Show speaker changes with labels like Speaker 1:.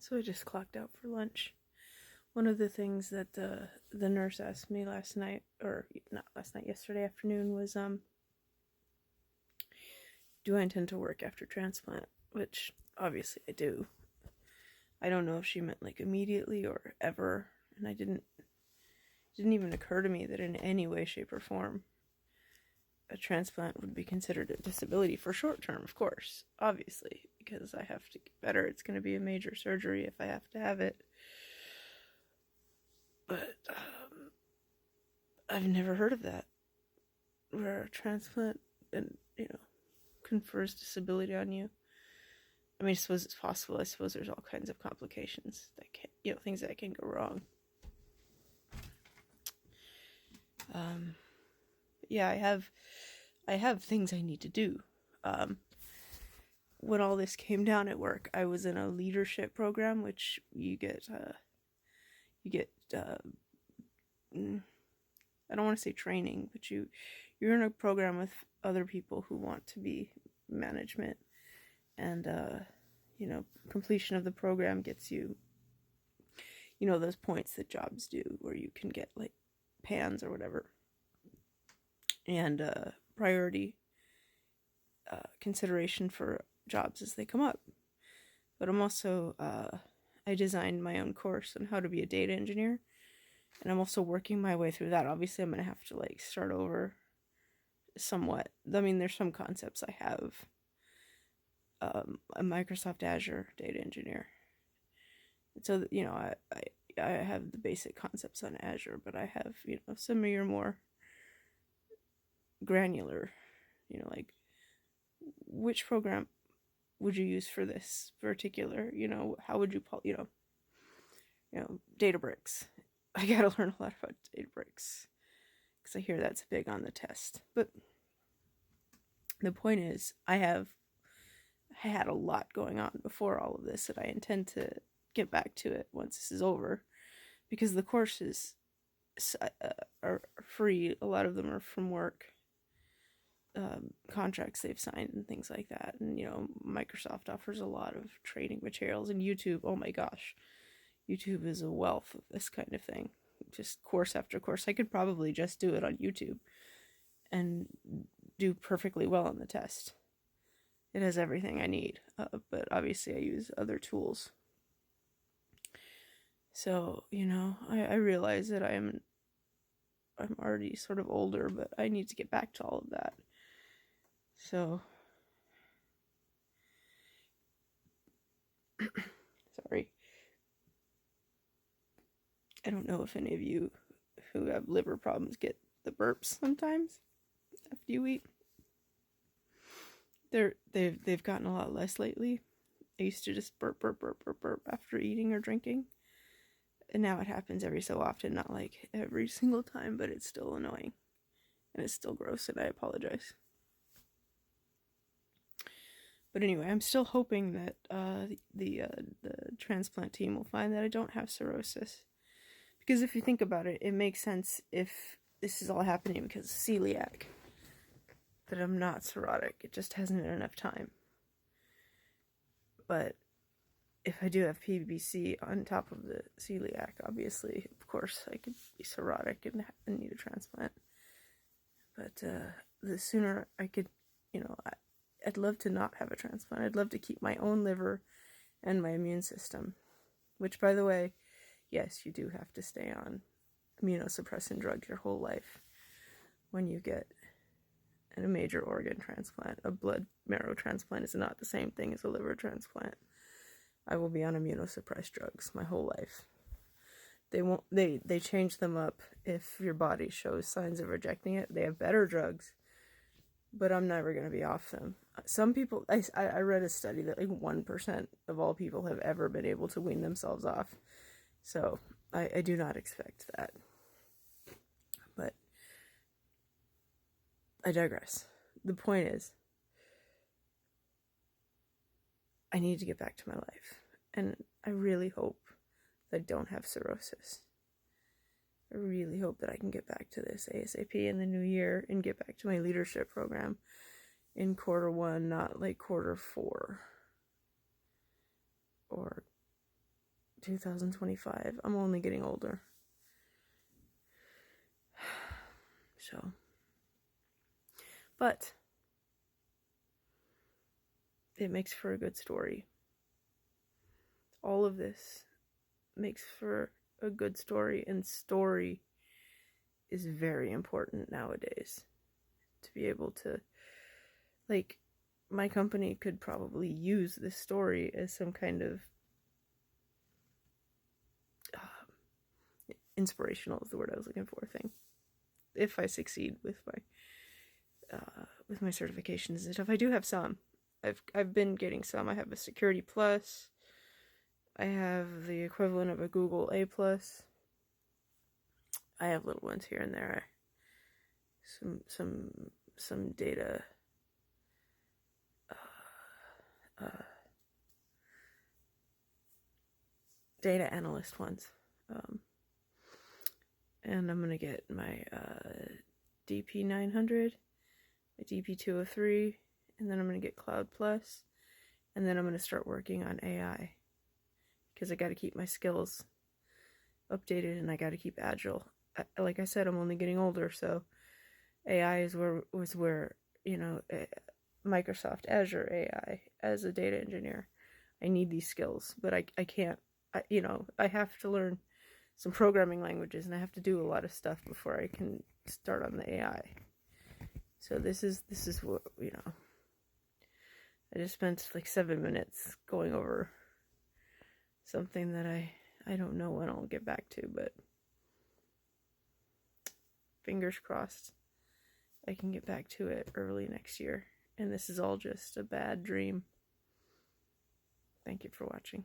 Speaker 1: So I just clocked out for lunch. One of the things that the nurse asked me last night, or not last night, yesterday afternoon, was do I intend to work after transplant? Which obviously I do. I don't know if she meant like immediately or ever, and it didn't even occur to me that in any way, shape, or form a transplant would be considered a disability for short term, of course, obviously, because I have to get better. It's going to be a major surgery if I have to have it. But I've never heard of that, where a transplant and confers disability on you. I mean, I suppose it's possible. I suppose there's all kinds of complications that can, things that can go wrong. Yeah, I have things I need to do. When all this came down at work, I was in a leadership program, which you get I don't want to say training, but you're in a program with other people who want to be management, and completion of the program gets you, those points that jobs do, where you can get like PANs or whatever, and priority consideration for jobs as they come up. But I'm also I designed my own course on how to be a data engineer, and I'm also working my way through that. Obviously, I'm going to have to like start over somewhat. I mean, there's some concepts I have. A Microsoft Azure data engineer. And so, I have the basic concepts on Azure, but I have, some of your more granular, like which program would you use for this particular, how would you, Databricks. I gotta learn a lot about Databricks because I hear that's big on the test. But the point is, I had a lot going on before all of this that I intend to get back to it once this is over, because the courses are free. A lot of them are from work contracts they've signed and things like that. And Microsoft offers a lot of training materials, and YouTube, oh my gosh, YouTube is a wealth of this kind of thing. Just course after course. I could probably just do it on YouTube and do perfectly well on the test. It has everything I need, but obviously I use other tools. So, I realize that I'm already sort of older, but I need to get back to all of that. So, sorry. I don't know if any of you who have liver problems get the burps sometimes after you eat. They've gotten a lot less lately. I used to just burp after eating or drinking, and now it happens every so often. Not like every single time, but it's still annoying, and it's still gross, and I apologize. But anyway, I'm still hoping that the transplant team will find that I don't have cirrhosis, because if you think about it, it makes sense if this is all happening because of celiac, that I'm not cirrhotic. It just hasn't been enough time. But if I do have PBC on top of the celiac, obviously, of course, I could be cirrhotic and need a transplant. But the sooner I could, I'd love to not have a transplant. I'd love to keep my own liver and my immune system. Which, by the way, yes, you do have to stay on immunosuppressant drugs your whole life when you get a major organ transplant. A blood marrow transplant is not the same thing as a liver transplant. I will be on immunosuppressed drugs my whole life. They change them up if your body shows signs of rejecting it. They have better drugs, but I'm never going to be off them. Some people, I read a study that like 1% of all people have ever been able to wean themselves off. So I do not expect that. But I digress. The point is, I need to get back to my life. And I really hope that I don't have cirrhosis. I really hope that I can get back to this ASAP in the new year and get back to my leadership program in Q1, not like Q4 or 2025. I'm only getting older. So, but it makes for a good story. All of this makes for a good story, and story is very important nowadays. To be able to, like, my company could probably use this story as some kind of inspirational is the word I was looking for thing. If I succeed with my certifications and stuff, I do have some. I've been getting some. I have a Security Plus. I have the equivalent of a Google A Plus. I have little ones here and there. Some data. Data analyst ones. And I'm gonna get my DP900, my DP203, and then I'm gonna get Cloud Plus, and then I'm gonna start working on AI, because I gotta keep my skills updated and I gotta keep agile. Like I said, I'm only getting older, so AI was where, you know, Microsoft Azure AI as a data engineer. I need these skills, but I can't, I have to learn some programming languages, and I have to do a lot of stuff before I can start on the AI. So this is what, I just spent like 7 minutes going over something that I don't know when I'll get back to, but fingers crossed I can get back to it early next year. And this is all just a bad dream. Thank you for watching.